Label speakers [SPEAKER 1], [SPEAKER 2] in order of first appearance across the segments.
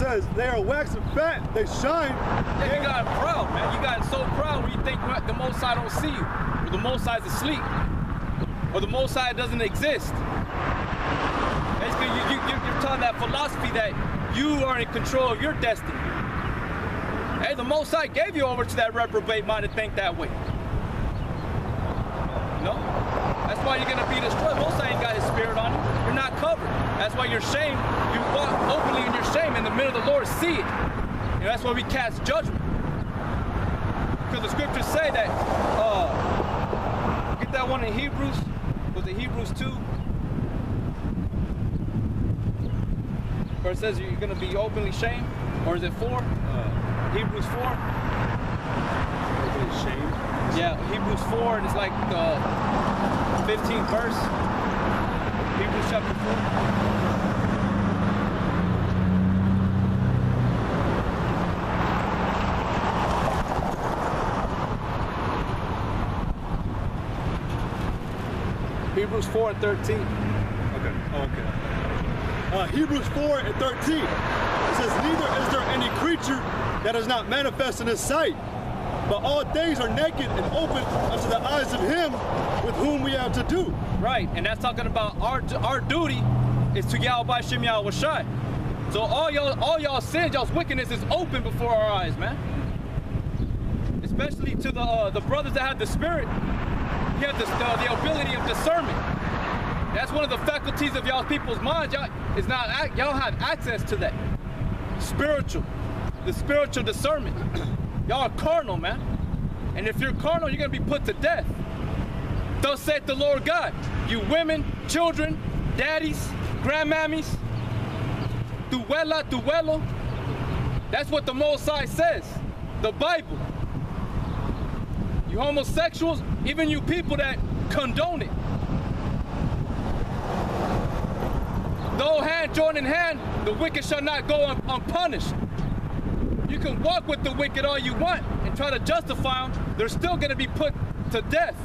[SPEAKER 1] says, they are waxing fat, they shine.
[SPEAKER 2] Yeah, you got proud, man. You got so proud when you think the Most High don't see you, or the Most High's asleep, or the Most High doesn't exist. Basically, you're telling that philosophy that you are in control of your destiny. Hey, the Most High gave you over to that reprobate mind to think that way. You know? That's why you're going to be destroyed. Most High ain't got his spirit on you. You're not covered. That's why you're shamed. You walk openly in your shame, and the men of the Lord see it. You know, that's why we cast judgment. Because the scriptures say that, get that one in Hebrews. Was it Hebrews 2? Where it says you're going to be openly shamed? Or is it 4? Hebrews 4?
[SPEAKER 1] Openly shamed?
[SPEAKER 2] Yeah, Hebrews 4, and it's like the 15th verse. Hebrews chapter 4. Hebrews 4 and 13.
[SPEAKER 1] Okay. Hebrews 4 and 13. It says, neither is there any creature that is not manifest in his sight, but all things are naked and open unto the eyes of him with whom we have to do.
[SPEAKER 2] Right, and that's talking about our duty is to Yahweh Shem Yahweh Shai. So all y'all sins, y'all's wickedness is open before our eyes, man. Especially to the brothers that have the spirit. You have the ability of discernment. That's one of the faculties of y'all people's minds. Y'all have access to that. The spiritual discernment. Y'all are carnal, man. And if you're carnal, you're going to be put to death. Thus saith the Lord God. You women, children, daddies, grandmammies, tuelo. That's what the Most High says. The Bible. You homosexuals, even you people that condone it. Though hand joined in hand, the wicked shall not go unpunished. You can walk with the wicked all you want and try to justify them. They're still going to be put to death.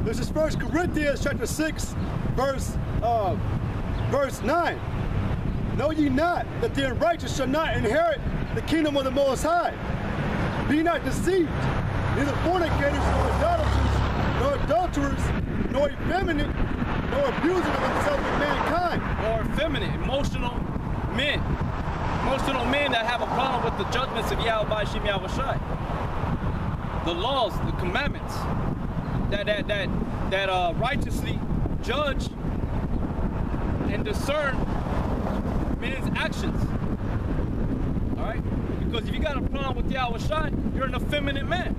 [SPEAKER 1] This is 1 Corinthians chapter 6, verse 9. Know ye not that the unrighteous shall not inherit the kingdom of the Most High? Be not deceived, neither fornicators, nor idolaters, nor adulterers, nor effeminate, nor abusers of themselves with mankind.
[SPEAKER 2] Or effeminate, emotional men that have a problem with the judgments of Yahweh Shem Yahweh Shai. The laws, the commandments that righteously judge and discern men's actions. All right? Because if you got a problem with Yahweh Shai, you're an effeminate man.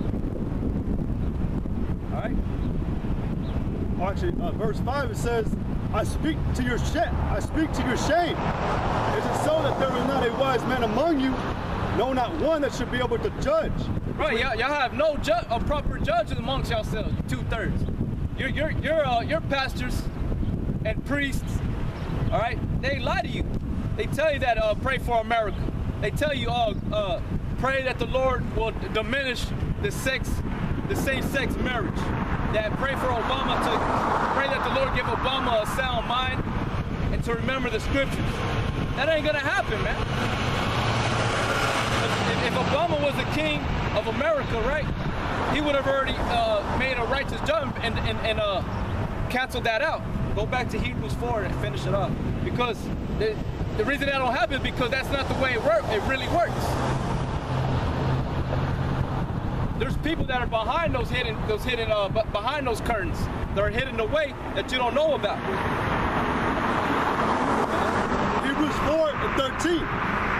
[SPEAKER 2] All right?
[SPEAKER 1] Actually, verse 5, it says, I speak to your shame. Is it so that there is not a wise man among you? No, not one that should be able to judge.
[SPEAKER 2] Right, y'all have no proper judges amongst yourselves. 2/3. Your pastors and priests. All right, they lie to you. They tell you that pray for America. They tell you pray that the Lord will diminish the same-sex marriage. That pray for Obama pray that the Lord give Obama a sound mind and to remember the scriptures. That ain't gonna happen, man. If Obama was the king of America, right, he would have already made a righteous judgment and canceled that out. Go back to Hebrews 4 and finish it off. Because the reason that don't happen is because that's not the way it really works. There's people that are behind behind those curtains that are hidden away that you don't know about.
[SPEAKER 1] Hebrews 4 and 13.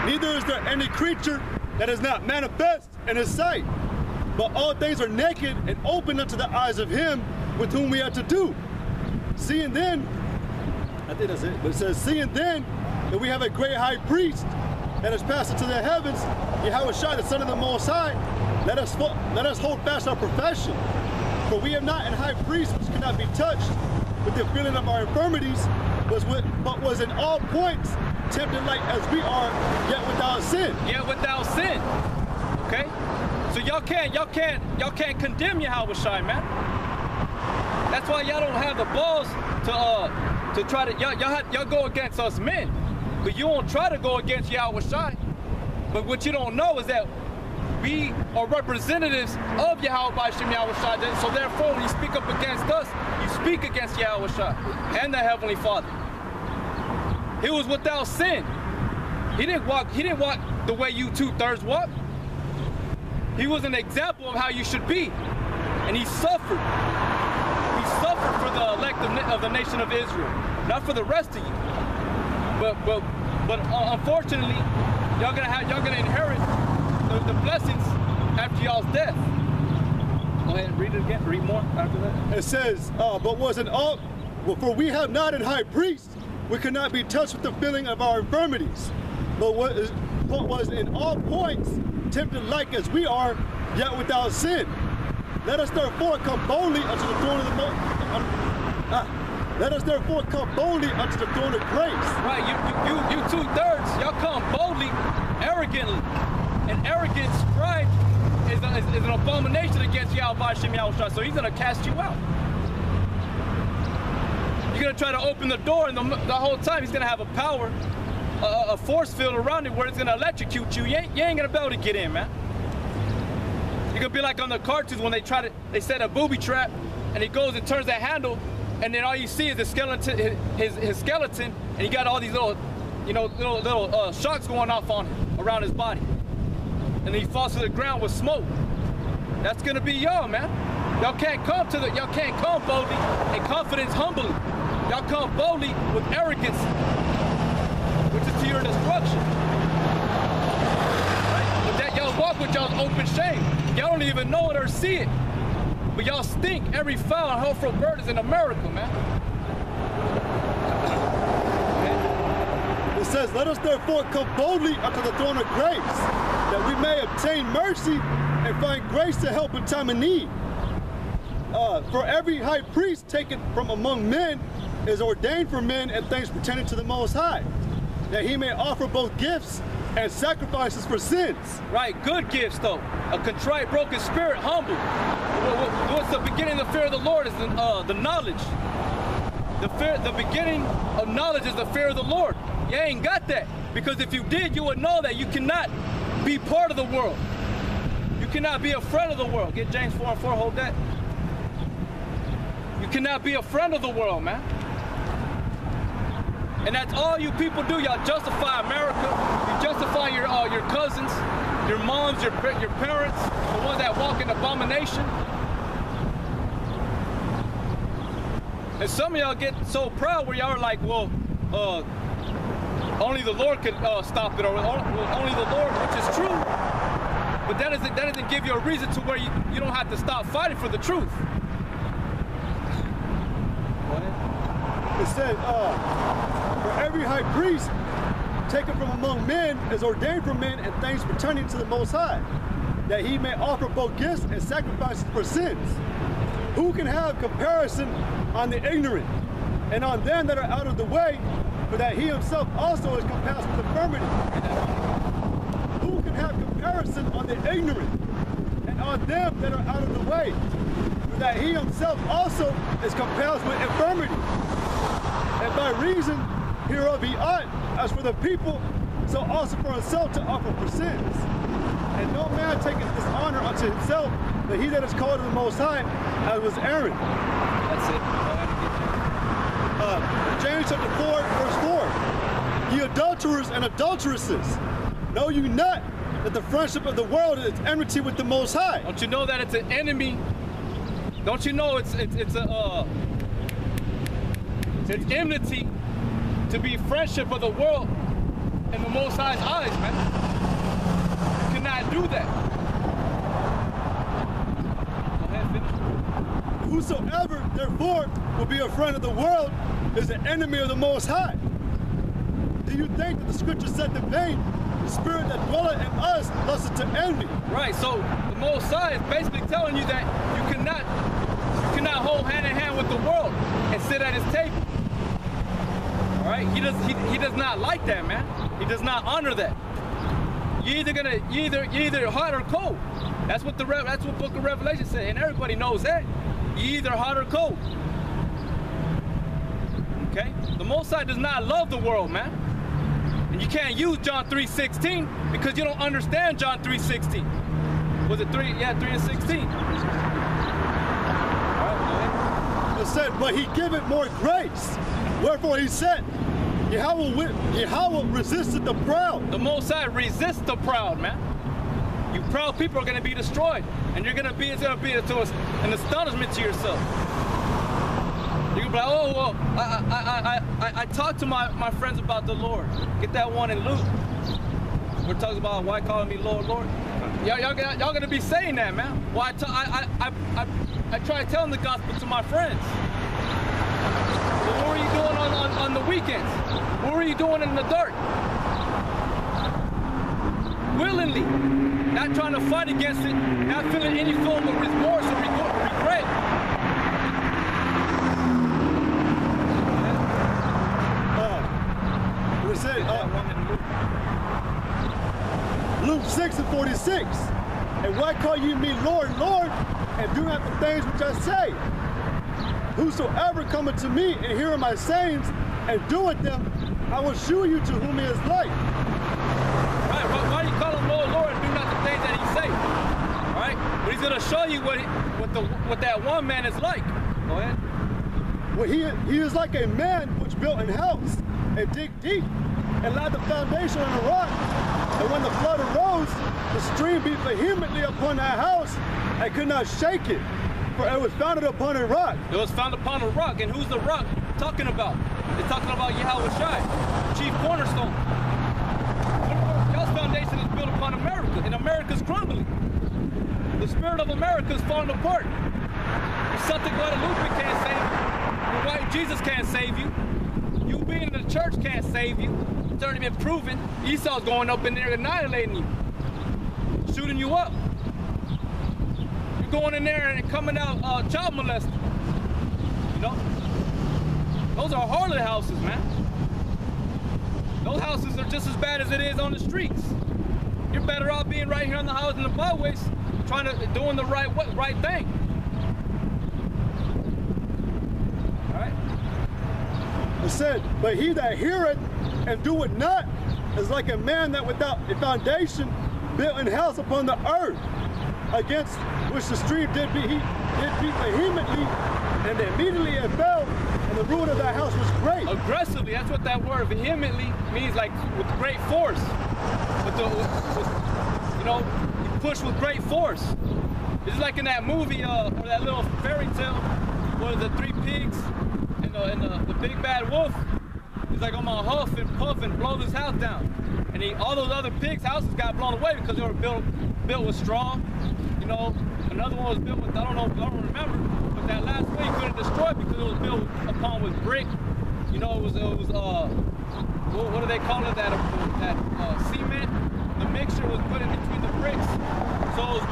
[SPEAKER 1] Neither is there any creature that is not manifest in his sight, but all things are naked and open unto the eyes of him with whom we have to do. Seeing then, I think that's it, but it says, seeing then that we have a great high priest that has passed into the heavens, Yahweh Shai, the Son of the Most High, let us hold fast our profession. For we have not an high priest which cannot be touched with the feeling of our infirmities, but was in all points tempted like as we are, yet without sin.
[SPEAKER 2] Yet without sin. Okay? So y'all can't condemn Yahweh Shai, man. That's why y'all don't have the balls to to try to, y'all go against us men, but you won't try to go against Yahweh Shai. But what you don't know is that we are representatives of Yahweh B'Shem Yahweh Shai. So therefore, when you speak up against us, you speak against Yahweh Shai and the Heavenly Father. He was without sin. He didn't walk the way you 2/3 walk. He was an example of how you should be. And he suffered. He suffered for the elect of the nation of Israel, not for the rest of you. But unfortunately, y'all gonna inherit the blessings after y'all's death. Go ahead and read it again. Read more after that.
[SPEAKER 1] It says, for we have not an high priest, we cannot be touched with the feeling of our infirmities, but what was in all points tempted like as we are, yet without sin. Let us therefore come boldly unto the throne of the Let us therefore come boldly unto the throne of grace.
[SPEAKER 2] Right, you 2/3, y'all come boldly, arrogantly. And arrogance, pride, is an abomination against Yahweh B'Shem Yahweh Shai, so he's gonna cast you out. You're gonna try to open the door, and the whole time he's gonna have a power, a force field around it where it's gonna electrocute you. You ain't gonna be able to get in, man. You're gonna be like on the cartoons when they set a booby trap, and he goes and turns that handle, and then all you see is the skeleton, his skeleton, and he got all these little, little shocks going off on him around his body, and then he falls to the ground with smoke. That's gonna be y'all, man. Y'all can't come boldly in confidence, humbly. Y'all come boldly with arrogance, which is to your destruction. Right? But that y'all walk with y'all's open shame. Y'all don't even know it or see it. But y'all stink. Every foul and hurtful bird is in America, man.
[SPEAKER 1] It says, let us therefore come boldly unto the throne of grace, that we may obtain mercy and find grace to help in time of need. For every high priest taken from among men is ordained for men and things pertaining to the Most High, that he may offer both gifts and sacrifices for sins.
[SPEAKER 2] Right, good gifts though. A contrite, broken spirit, humble. What's the beginning of the fear of the Lord is the knowledge. The beginning of knowledge is the fear of the Lord. You ain't got that, because if you did, you would know that you cannot be part of the world. You cannot be a friend of the world. Get James 4:4, hold that. You cannot be a friend of the world, man. And that's all you people do. Y'all justify America. You justify your cousins, your moms, your parents, the ones that walk in abomination. And some of y'all get so proud where y'all are like, well, only the Lord can stop it, or only the Lord, which is true. But that doesn't give you a reason to where you don't have to stop fighting for the truth.
[SPEAKER 1] It said, for every high priest taken from among men is ordained for men and things pertaining to the Most High, that he may offer both gifts and sacrifices for sins. Who can have comparison on the ignorant and on them that are out of the way, for that he himself also is compassed with infirmity? Who can have comparison on the ignorant and on them that are out of the way, for that he himself also is compassed with infirmity? And by reason hereof he ought, as for the people, so also for himself to offer for sins. And no man taketh this honor unto himself, but he that is called to the Most High, as was Aaron.
[SPEAKER 2] That's it.
[SPEAKER 1] James chapter 4, verse 4. Ye adulterers and adulteresses, know you not that the friendship of the world is enmity with the Most High?
[SPEAKER 2] Don't you know that it's an enemy? Don't you know it's enmity to be friendship of the world in the Most High's eyes, man. You cannot do that. Go ahead, finish.
[SPEAKER 1] Whosoever, therefore, will be a friend of the world is an enemy of the Most High. Do you think that the scripture said in vain, the spirit that dwelleth in us lusteth to envy?
[SPEAKER 2] Right, so the Most High is basically telling you that you cannot hold hand in hand with the world and sit at his table. All right, he does not like that, man. He does not honor that. You're either hot or cold. That's what Book of Revelation said, and everybody knows that. You're either hot or cold. Okay? The Most High does not love the world, man. And you can't use John 3:16 because you don't understand John 3:16. Was it 3? Yeah, 3 and 16.
[SPEAKER 1] It said, but he giveth more grace. Wherefore he said, Yahweh resisted the proud.
[SPEAKER 2] The Most High resists the proud, man. You proud people are going to be destroyed. And it's going to be an astonishment to yourself. You're going to be like, oh, well, I talked to my friends about the Lord. Get that one in Luke. We're talking about why calling me Lord, Lord. Y'all going to be saying that, man. Well, I try telling the gospel to my friends. Well, what were you doing on the weekends? What were you doing in the dark? Willingly. Not trying to fight against it. Not feeling any form of remorse or regret.
[SPEAKER 1] It said, Luke 6:46. And why call you me Lord, Lord, and do not the things which I say? Whosoever cometh to me and heareth my sayings and doeth them, I will shew you to whom he is like.
[SPEAKER 2] Right, why do you call him Lord, Lord, and do not the things that he say? All right, but he's going to show you what that one man is like. Go ahead.
[SPEAKER 1] Well, he is like a man which built an house and dig deep and laid the foundation on a rock. And when the flood arose, the stream beat vehemently upon that house and could not shake it, for it was founded upon a rock.
[SPEAKER 2] It was founded upon a rock, and who's the rock talking about? It's talking about Yahweh Shai, chief cornerstone. Y'all's foundation is built upon America, and America's crumbling. The spirit of America is falling apart. If something Guadalupe can't save you, the white Jesus can't save you, you being in the church can't save you. It's already been proven. Esau's going up in there annihilating you, shooting you up. You're going in there and coming out child molested. You know? Those are harlot houses, man. Those houses are just as bad as it is on the streets. You're better off being right here on the house in the byways, doing the right thing. All right?
[SPEAKER 1] It said, but he that heareth and doeth not is like a man that without a foundation built an house upon the earth, against which the stream did beat vehemently, and immediately it fell, and the ruin of that house was great.
[SPEAKER 2] Aggressively, that's what that word vehemently means, like with great force. You know, you push with great force. It's like in that movie, or that little fairy tale, where the three pigs and the big bad wolf. He's like, I'm gonna huff and puff and blow this house down. And all those other pigs' houses got blown away because they were built with straw. You know, another one was built with, I don't remember, but that last one he couldn't destroy because it was built upon with brick. You know, it was what do they call it? That cement. The mixture was put in between the bricks, so it was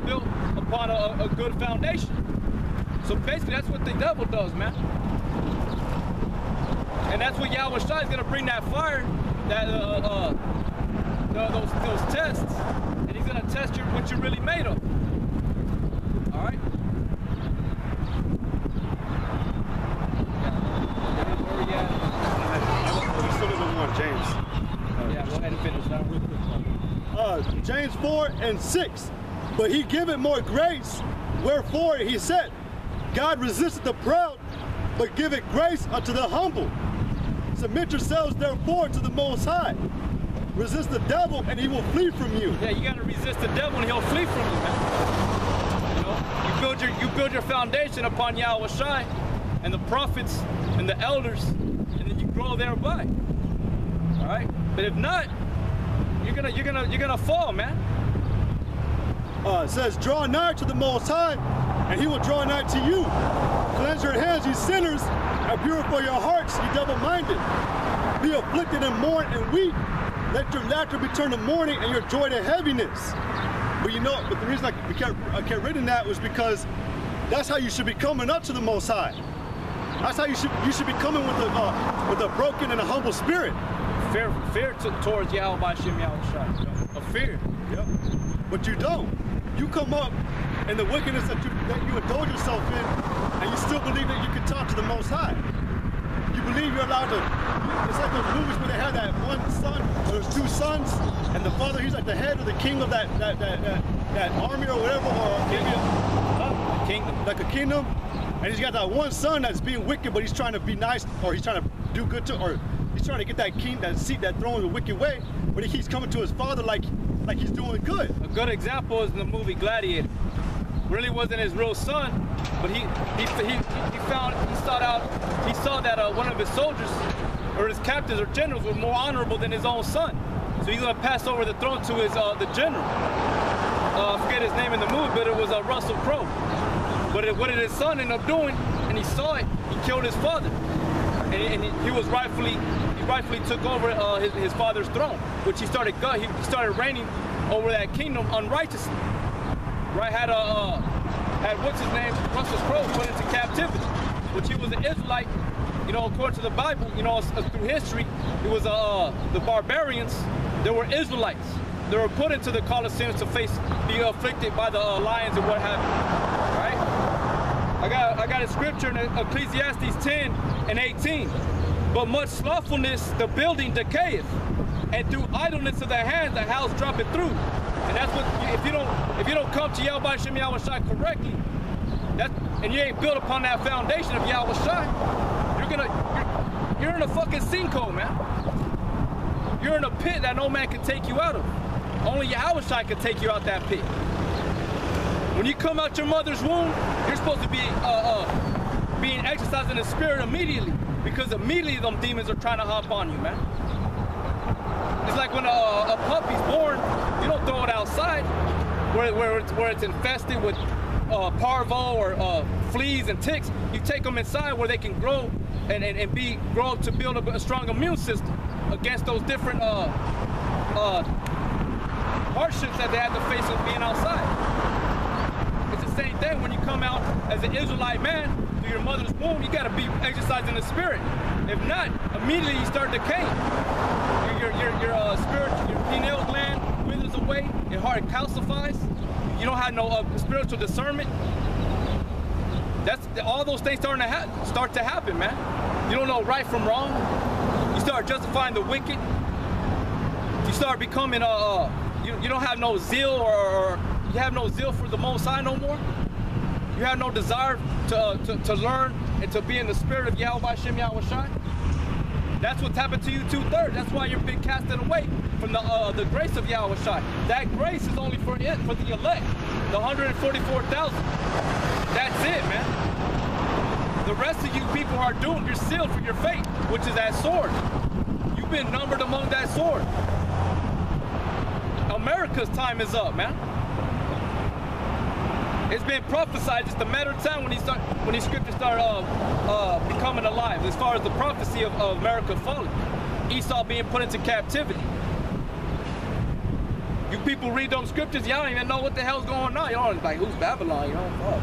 [SPEAKER 2] built upon a good foundation. So basically, that's what the devil does, man. And that's what Yahweh Shai is gonna bring that fire, those tests, and he's gonna test what you're really made of. All right. Where we at?
[SPEAKER 1] We still live in one, James.
[SPEAKER 2] Yeah, go ahead and finish that.
[SPEAKER 1] James 4:6. But he giveth more grace, wherefore he said, God resisteth the proud, but giveth grace unto the humble. Submit yourselves therefore to the Most High. Resist the devil and he will flee from you.
[SPEAKER 2] Yeah, you gotta resist the devil and he'll flee from you, man. You know, you build your foundation upon Yahweh Shai and the prophets and the elders, and then you grow thereby. All right, but if not, you're gonna fall, man.
[SPEAKER 1] It says, draw nigh to the Most High, and he will draw nigh to you. Cleanse your hands, ye sinners, and purify your hearts, ye double-minded. Be afflicted and mourn and weep. Let your laughter be turned to mourning and your joy to heaviness. But you know, but the reason I kept reading that was because that's how you should be coming up to the Most High. That's how you should be coming with a broken and a humble spirit.
[SPEAKER 2] Fear towards Yahweh Shem Yahweh Shai. A fear.
[SPEAKER 1] Yep. But you don't. You come up in the wickedness that you indulge yourself in, and you still believe that you can talk to the Most High. You believe you're allowed to, it's like those movies where they have that one son, or there's two sons, and the father, he's like the head or the king of that army or whatever, or maybe a kingdom, like a kingdom, and he's got that one son that's being wicked, but he's trying to be nice, or he's trying to do good to, or he's trying to get that king, that seat, that throne the wicked way, but he keeps coming to his father like he's doing good.
[SPEAKER 2] A good example is in the movie Gladiator. Really wasn't his real son, but he saw that one of his soldiers or his captains or generals were more honorable than his own son. So he's gonna pass over the throne to his the general. I forget his name in the movie, but it was Russell Crowe. But what did his son end up doing? And he saw it. He killed his father, and he rightfully took over his father's throne, which he started reigning over that kingdom unrighteously. Right, had what's his name, Russell Crowe, put into captivity, which he was an Israelite, you know, according to the Bible, you know, through history, it was the barbarians. They were Israelites. They were put into the Colosseums to be afflicted by the lions and what have you. Right? I got a scripture in Ecclesiastes 10 and 18. But much slothfulness the building decayeth, and through idleness of the hands the house droppeth through. And that's what, if you don't come to Yahweh Shem Yahweh Shai correctly, and you ain't built upon that foundation of Yahweh Shai, you're in a fucking sinkhole, man. You're in a pit that no man can take you out of. Only Yahweh Shai can take you out that pit. When you come out your mother's womb, you're supposed to be being exercised in the spirit immediately, because immediately them demons are trying to hop on you, man. It's like when a puppy's born, you don't throw it outside where it's infested with parvo or fleas and ticks. You take them inside where they can grow and grow up to build a strong immune system against those different hardships that they have to face with being outside. It's the same thing when you come out as an Israelite man through your mother's womb. You got to be exercised in the spirit. If not, immediately you start decaying. Your spirit, your pineal gland withers away, your heart calcifies. You don't have no spiritual discernment. All those things start to happen, man. You don't know right from wrong. You start justifying the wicked. You start becoming you don't have no zeal, or you have no zeal for the Most High no more. You have no desire to learn and to be in the spirit of Yahweh Shem Yahweh Shai. That's what's happened to you 2/3. That's why you're being casted away from the grace of Yahweh Shai. That grace is only for the elect, the 144,000. That's it, man. The rest of you people are doomed. You're sealed for your fate, which is that sword. You've been numbered among that sword. America's time is up, man. It's been prophesied, just a matter of time when these scriptures start becoming alive, as far as the prophecy of America falling, Esau being put into captivity. You people read those scriptures, y'all don't even know what the hell's going on. Y'all like, who's Babylon? You know, fuck.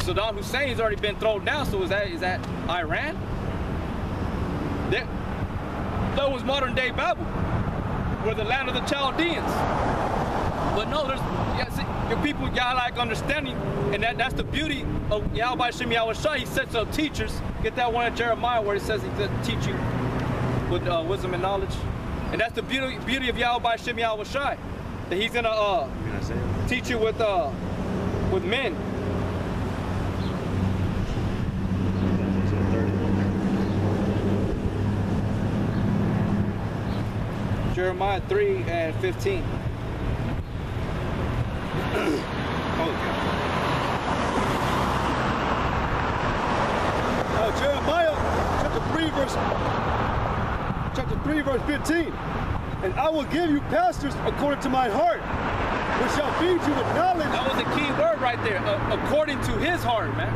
[SPEAKER 2] Saddam Hussein's already been thrown down, so is that Iran? That was modern day Babel, where the land of the Chaldeans. But no, your people, y'all like understanding, and that's the beauty of Yahweh Shem Yahweh Shai. He sets up teachers. Get that one in Jeremiah where it says he doesn't teach you with wisdom and knowledge. And that's the beauty of Yahweh Shem Yahweh Shai. That he's gonna teach you with men. Jeremiah 3:15.
[SPEAKER 1] Jeremiah chapter 3 verse 15. And I will give you pastors according to my heart, which shall feed you with knowledge.
[SPEAKER 2] That was a key word right there. According to his heart, man.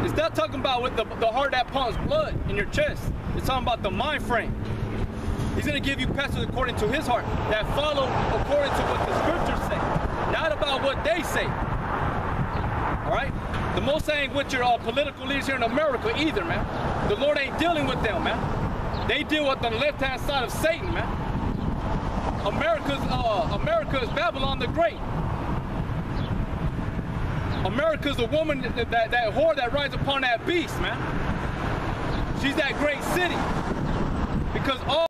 [SPEAKER 2] It's not talking about with the heart that pumps blood in your chest. It's talking about the mind frame. He's going to give you pastors according to his heart that follow according to what the scriptures say, not about what they say. All right? The Most High ain't with your political leaders here in America either, man. The Lord ain't dealing with them, man. They deal with the left-hand side of Satan, man. America is Babylon the Great. America's the woman, that whore that rides upon that beast, man. She's that great city.